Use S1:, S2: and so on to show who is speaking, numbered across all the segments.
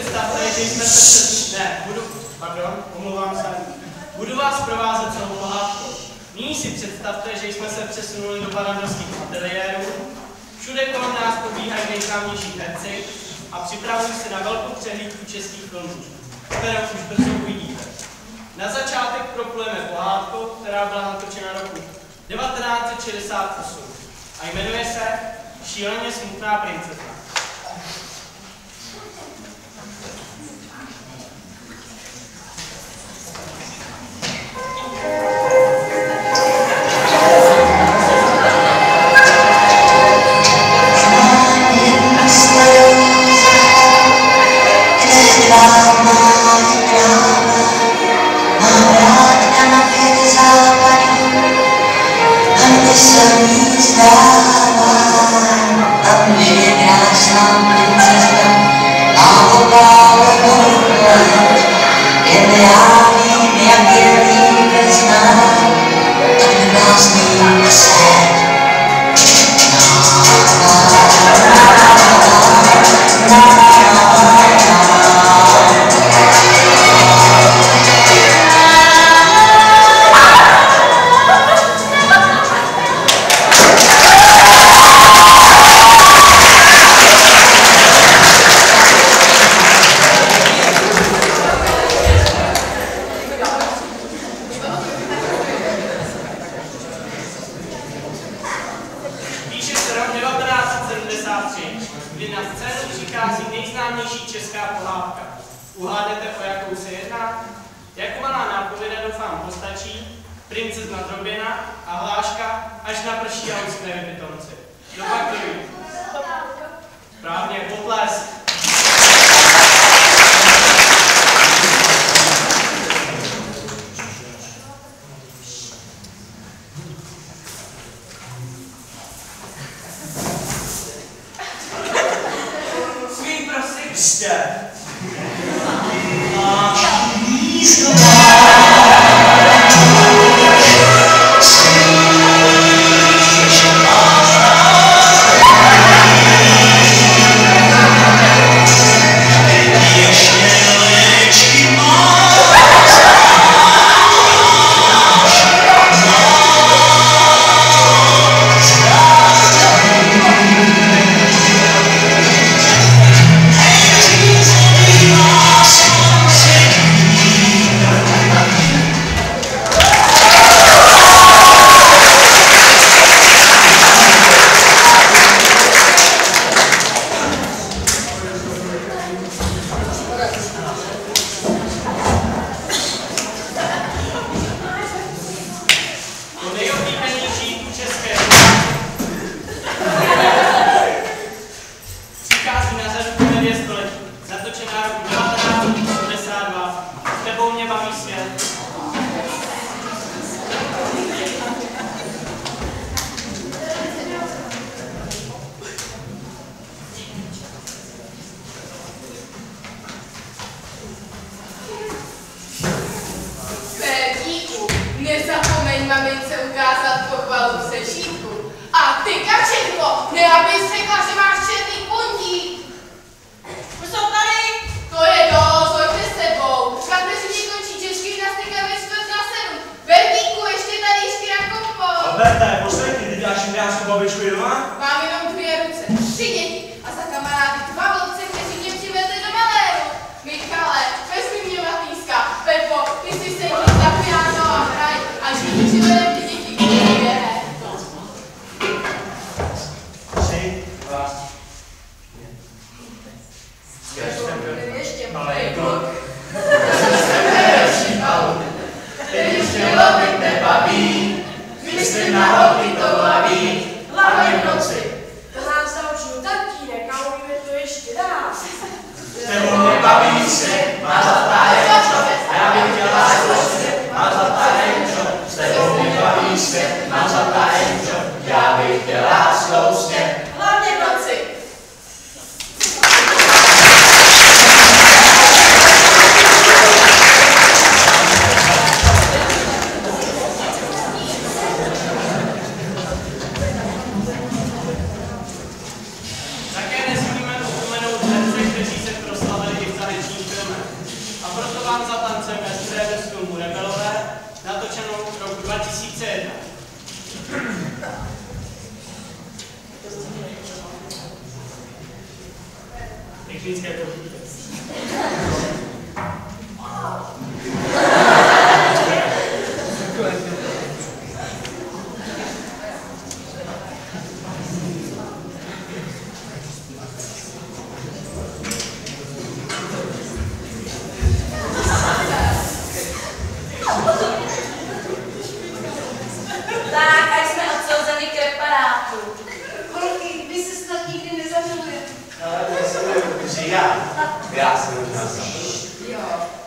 S1: představte, že jsme se Budu vás provázet celou pohádkou. Nyní si představte, že jsme se přesunuli do paradorských ateliérů. Všude kolem nás pobíhají nejznámější herci a připravují se na velkou přehlídku českých filmů, kterou už brzo uvidíte. Na začátek proplujeme pohádkou, která byla natočena roku 1968 a jmenuje se Šíleně smutná princezna. Kdy na scénu přichází nejznámější česká pohádka. Uhádnete, o jakou se jedná? Jako malá nápověda doufám postačí, princezna Droběna a hláška, až naprší a uskne pitomci. Dopakuju. Správně, potlesk.
S2: Nezapomeň mamince ukázat pochvalu v sešítku. A ty, kačenko, ne abys řekla, že máš černý puntík. Už jsou tady. To je dost, hoďte s sebou. Kateřině končí český gymnastika ve 4:07. Bertíku, ještě tady jížky na kompo.
S3: Alberte, poslechni, ty děláš indiánskou babičku i doma?
S2: Mám jenom 2 ruce, 3 děti a za kamarády 2 vlci, kteří mě přivezli do Maléru. Michale, vezmi mě Matýska. Pepo, ty si sedí za piano a hraj, až mi přivedem ty děti k tobě.
S3: 3, 2, 1.
S2: Ještě
S3: malej kluk.
S2: Teď už mě lovit nebaví, myslím na holky to baví, hlavně v noci.
S4: To nás naučil tatínek a umíme to ještě dál.
S3: S tebou mě baví svět, má zlatá jenčo, a já bych chtěla svět, má zlatá jenčo. S tebou mě baví svět, má zlatá jenčo, já bych chtěla svět.
S2: Hlavně v noci.
S1: Také nesmíme opomenout herce, kteří se proslavili i v Notován za tancem STV z filmu Rebelové, natočenou roku 2001. Technické potíže.
S5: Tak, až jsme odsouzeni k reparátu.
S4: Holky, vy se snad nikdy nezamilujete.
S3: Já jsem možná sám.
S5: Jo.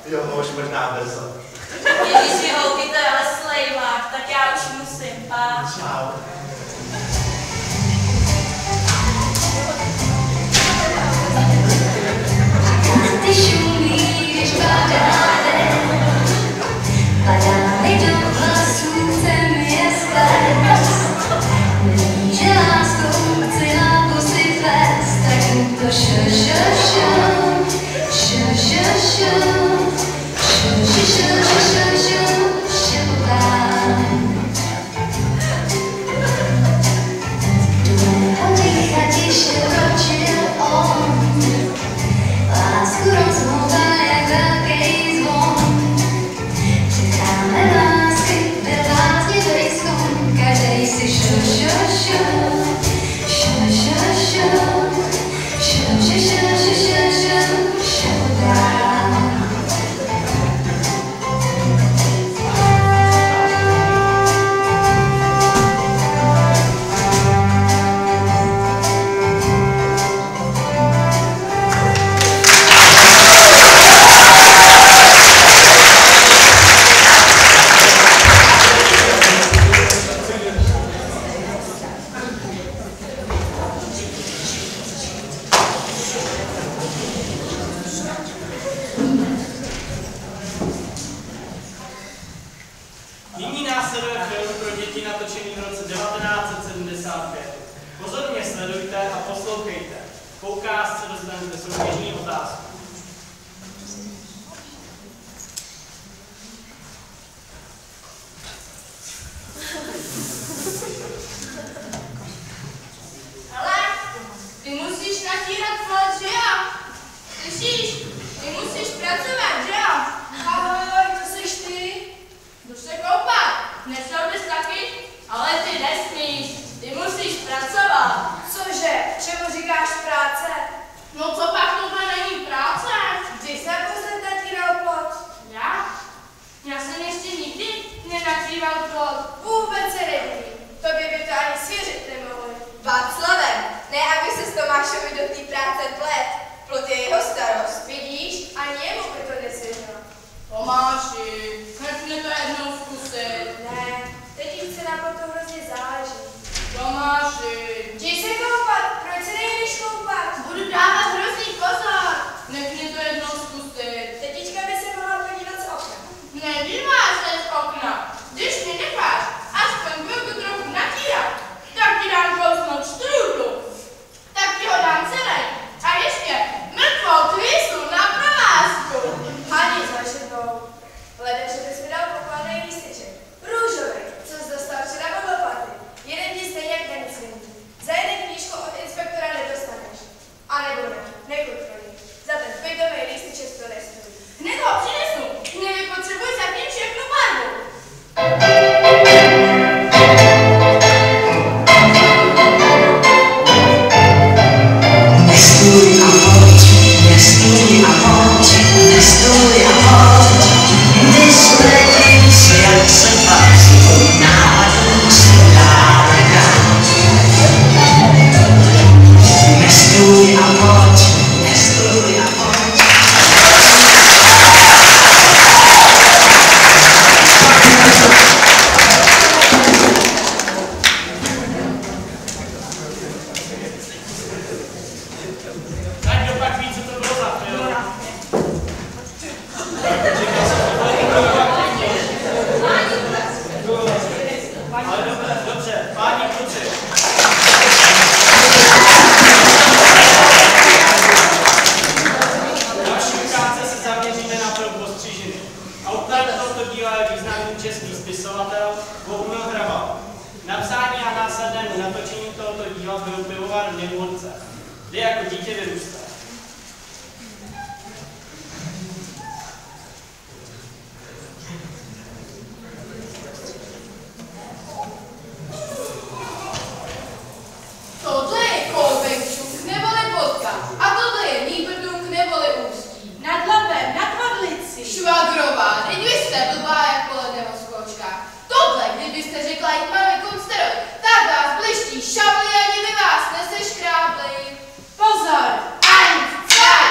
S3: Jo, už možná brzo.
S5: Ježíši, holky, to je ale slejvák, tak já už musím, pa.
S3: Čau.
S6: Ty šumí, když padáte, padá mi do vlasů, chce mi je splést. Neví, že láskou chci pusy vést, tak jim to do mého dýcha tiše vročil on, lásku rozhouvá jak velký zvon. Čekáme lásky, byl láskivý skon, každej si
S1: Nyní následuje film pro děti natočený v roce 1975. Pozorně sledujte a poslouchejte. Po ukázce dostanete soutěžní otázku.
S2: Hele, ty musíš natírat plot, že jo? Slyšíš? Ty musíš pracovat, že jo?
S4: Ahoj, to seš ty?
S2: Jdu se koupat. Nešel bys taky? Ale ty nesmíš. Ty musíš pracovat.
S4: Cože, čemu říkáš práce?
S2: No co pak tohle není práce?
S4: Kdy jsi naposled natíral plot?
S2: Já? Já jsem ještě nikdy nenatíral plot.
S4: Vůbec se neví. Tobě by to ani svěřit nemohli.
S7: Václave, ne aby se s Tomášovi do té práce plet. Plot je jeho starost.
S4: Vidíš, ani jemu by to nesežil.
S2: Tomáši, nech mě to jednou zkusit.
S4: Ne, teď jí chce na plotu hrozně záleží.
S2: Tomáši.
S4: Jdi se koupat, proč se nejdeš koupat?
S2: Budu dávat hrozný pozor. Nech mě to jednou zkusit.
S4: Tetička by se mohla podívat z okna.
S2: Nedíváš se z okna. Když mě necháš aspoň chvilku trochu natírat, tak ti dám kousnout štrůdlu. Tak ti ho dám celý. A ještě mrtvou twistu na provázku.
S4: Hani za ženou.
S1: následnému natočení tohoto díla byl pivovar v Němůrce, kde jako dítě vyrůstal.
S2: Tohle je Kolbenčuk neboli Vodka a tohle je Nýbrdung neboli Ústí.
S4: Nad Labem, nad Vodlici.
S2: Švagrová, teď vy jste blbá jak poledného skočka. Tohle, kdybyste řekla jít máme Konsterovi, tak vás bliští šavly ani vy vás neseškrábli.
S4: Pozor!
S2: 1, 2,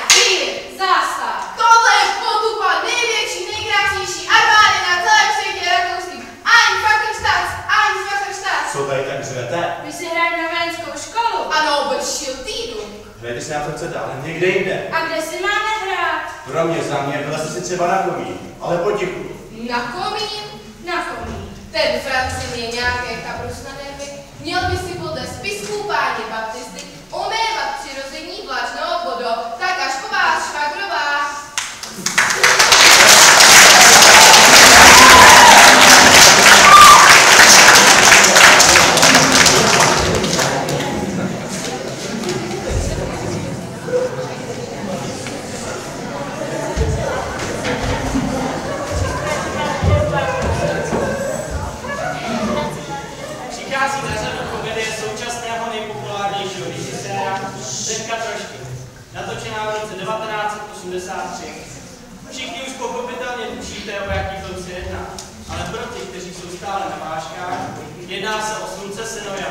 S2: 3, 4.
S4: Zásah!
S2: Tohle je potupa největší, nejkrásnější armády na celém světě rakouským. Ein fucking Staats, ein fucking Staats.
S3: Co tady tak řvete?
S4: My si hrajeme na vojenskou školu.
S2: Ano, Schildtýdung.
S3: Hrajte si na to chcete, ale někde jinde.
S4: A kde si máme hrát?
S3: Pro mě za mě byla jste si třeba na komín, ale potichu.
S2: Na komín?
S4: Na komín.
S2: Ten Francin je nějaké kabrus na nervy. Měl by si podle spisků páně baptisty omévat přirození vlažného vodu, tak až po vás švagrová.
S1: Přichází na řadu komedie současného nejpopulárnějšího režiséra Zdenka Trošky, natočená v roce 1983. Všichni už pochopitelně tušíte, o jaký film se jedná, ale pro ty, kteří jsou stále na vážkách, jedná se o Slunce Synově.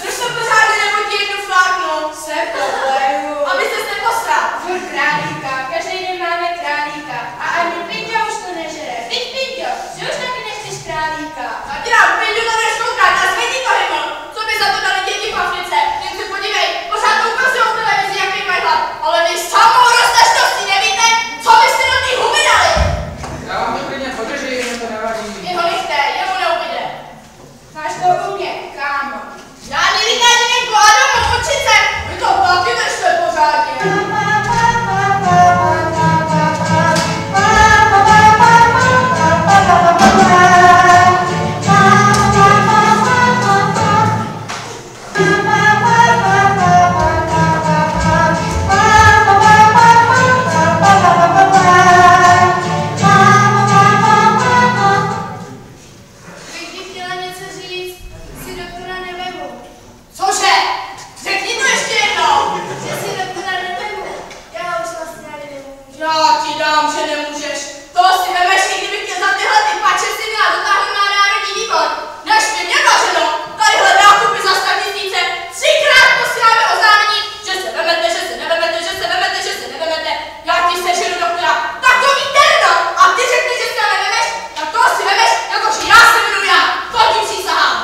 S2: Drž to pořádně, nebo ti jednu fláknu.
S4: Se poleju.
S2: Abyste se posral.
S4: Furt králíka, každý den máme králíka. A ani Pinťo už to nežere. Teď Pinťo, že už taky nechceš králíka.
S2: A ti dám Pindu to jdeš koukat a zvedni to hymno. Co by za to dali děti v Africe? Jen se podívej, pořád ukazují v televizi, jaký mají hlad. Ale vy samou roztažností nevíte, co byste do té humy dali.
S8: Já vám to klidně podržím, jenom to nevadí.
S2: Jeho nechte, jemu neubyde.
S4: Máš to u mě, kámo.
S2: Žádný lidání venku a domů učit se. Vy to taky držte pořádně.
S4: Bych ti chtěla něco říct, si doktora nevemu.
S2: Cože? Řekni to ještě jednou.
S4: Že si doktora nevemu. Já už vlastně ani nemůžu.
S2: Já ti dám, že nemůžeš. To si vemeš, i kdybych tě za tyhle ty pače si měla dotáhnout na národní výbor. Než by mě vařeno, tadyhle nákupy za 100 000, 3krát posíláme oznámení, že se vemete, že se nevemete, že se vemete, že se nevemete. Já ti seženu doktora. Takový terno. A ty řekneš, že se nevemeš, tak to si vemeš, jakože já se jmenu já. To ti přísahám.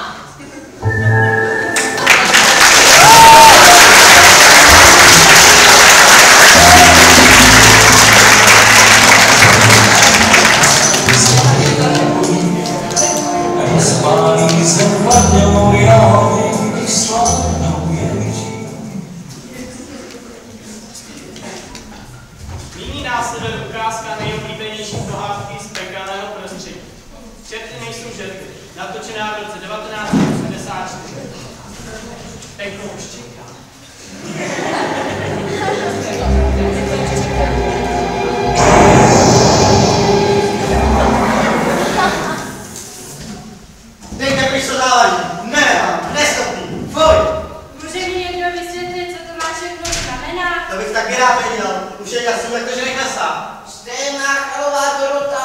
S1: Nyní následuje ukázka nejoblíbenější pohádky z pekelného prostředí. Čerty nejsou žerty, natočená v roce 1984. Peklo už čeká.
S9: Dejte pryč to závaží. Nemám, neschopný. Fuj.
S4: Může mi někdo vysvětlit, co to má všechno znamená?
S9: To bych taky rád věděl. Už je jasný, jak to, že neklesá.
S10: Stejná chalová Dorota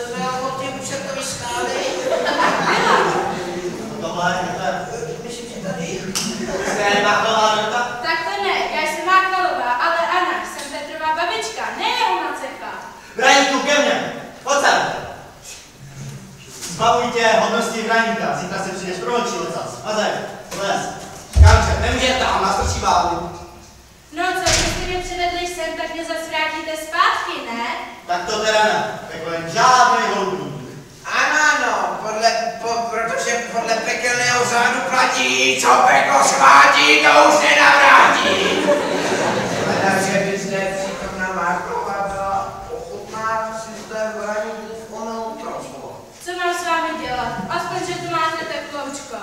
S10: z Realmoty Bušetovy skály.
S9: Tohle je
S10: Myslím, že tady.
S9: Jste Machlová Dorota?
S4: Tak to ne, já jsem Mákvalová, ale Anna, jsem Petrová babička, ne jeho macecha.
S9: Braníku ke mně. Pojď sem. Zbavuj tě hodnosti braníka. Zítra si přijdeš pro noční lecas. Mazej, les. Kamče, nemůže tam, nás trčí váhu.
S4: No co, když jste mě přivedli sem, tak mě zase vrátíte zpátky, ne?
S9: Tak to teda ne. Jako jen žádný holubník.
S10: Ano, protože podle pekelného řádu platí
S3: svátí, co peklo svátí, to už nenavrátí.
S10: Takže by zde přítomná Marková byla ochotná si zde bránit v onou proslu.
S4: Co mám s vámi dělat? Aspoň, že tu máte teploučko.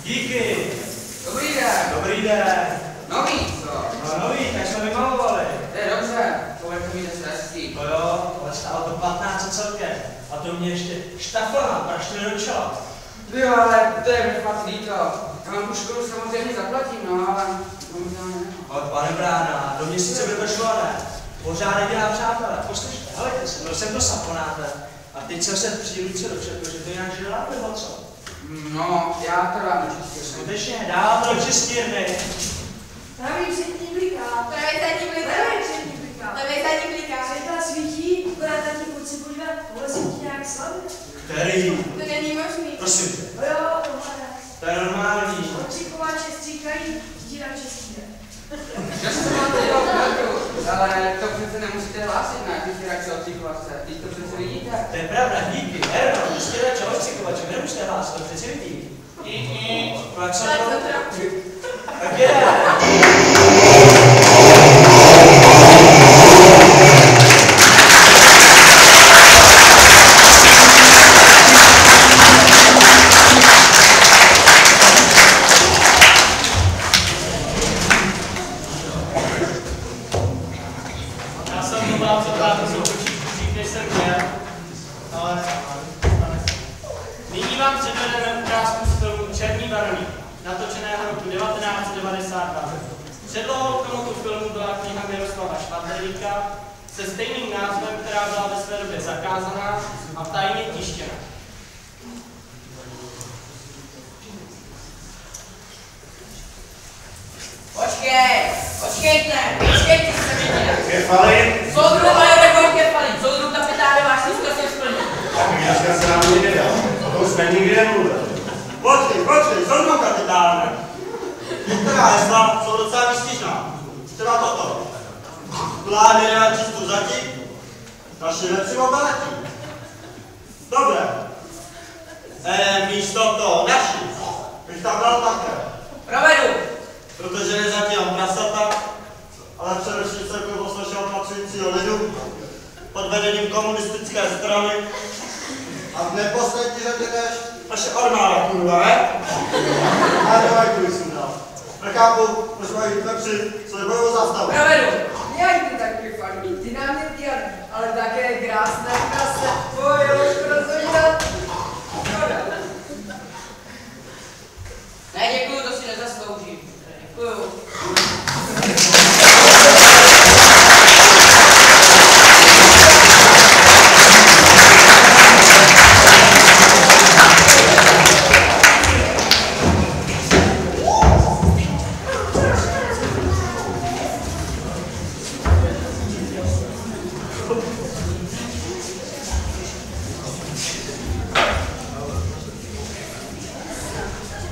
S9: Díky.
S8: Dobrý den.
S9: Dobrý den.
S8: Nový, co?
S9: No nový, tak jsme vymalovali.
S8: To je dobře, povrch mi jde hezký.
S9: No jo, ale stálo to 15 celkem. A to mě ještě štaflana praštili do čela.
S8: Jo, ale to je mi fakt líto. Já vám tu školu samozřejmě zaplatím, no, ale možná ne.
S3: Ale pane Brána, do měsíce by to šlo, ne? Pořád nedělá přátelé. Poslyšte, helejte se, byl jsem do Saponáte a teď jsem se přílice dočetl, že to jinak žila nebo co?
S8: No, já to dám do čistírny.
S3: Skutečně, dám do čistírny.
S4: Pravý přední bliká.
S7: Pravý zadní bliká.
S4: Pravý přední bliká.
S7: Levý zadní bliká.
S4: Světla svítí, akorát taky pojď se podívat, tohle svítí nějak slabě.
S3: Který?
S7: To není možný.
S3: Prosím tě.
S4: No jo, tohle.
S3: To je normální.
S4: Odstříkováče stříkají, dítě čistí.
S8: Já jsem vám to dělal pravdu, ale to přece nemusíte hlásit na vysílače odstříkovačce. Teď to přece vidíte.
S3: To je pravda, díky. Herno, vysílače odstříkovače, nemusíte hlásit, to přeci vidí. Jak jsem to? Tak je.
S1: Nyní vám předvedeme ukázku z filmu Černý baroník, natočeného roku 1992. Předlohou k tomuto filmu byla kniha Miroslava Švandrlíka se stejným názvem, která byla ve své době zakázaná a tajně tištěna.
S5: Počkejte se mě.
S9: Kefali?
S5: Soudru, ale neboj kefali. Soudru kapitáne, váš dneska se splní.
S9: Tak dneska se nám ani nedal. O tom jsme nikdy nemluvili.
S3: Počkej, soudru kapitáne. Některá hesla jsou docela výstižná. Třeba toto. Plány na čistu zatím, naši nepřímo baletí. Dobré. Místo toho naši bych tam dal také.
S5: Provedu.
S3: Protože nezatím prasata, ale především celkovost našeho pracujícího lidu pod vedením komunistické strany a v neposlední řadě než naše armáda, kurva, ne? A dávaj kudy jsem dal. Nechápu, proč mají Pepři svoji bojovou zástavu.
S5: Provedu.
S10: Jak ty taky farmí, ty nám nedělí, ale také krásné krase, tvoje už rozhodnět.
S5: Ne, děkuju, to si nezasloužím. Děkuju.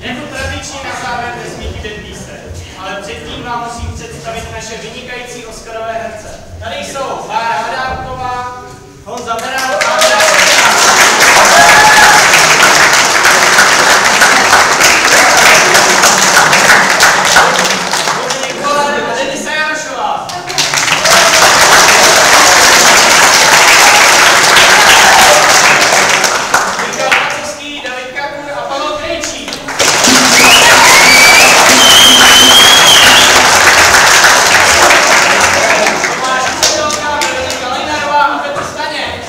S1: Jako tradičně na závěr nesmí chybět píseň, ale předtím vám musím představit naše vynikající oscarové herce. Tady jsou Bára Adámková, Honza Beran a Andrea Kolar a Denisa Jarošová. Michal Macovský, David Kakur a Pavel Krejčí. Tomáš Kudelka, Veronika Lejnarová a Petr Staněk.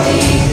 S6: stojí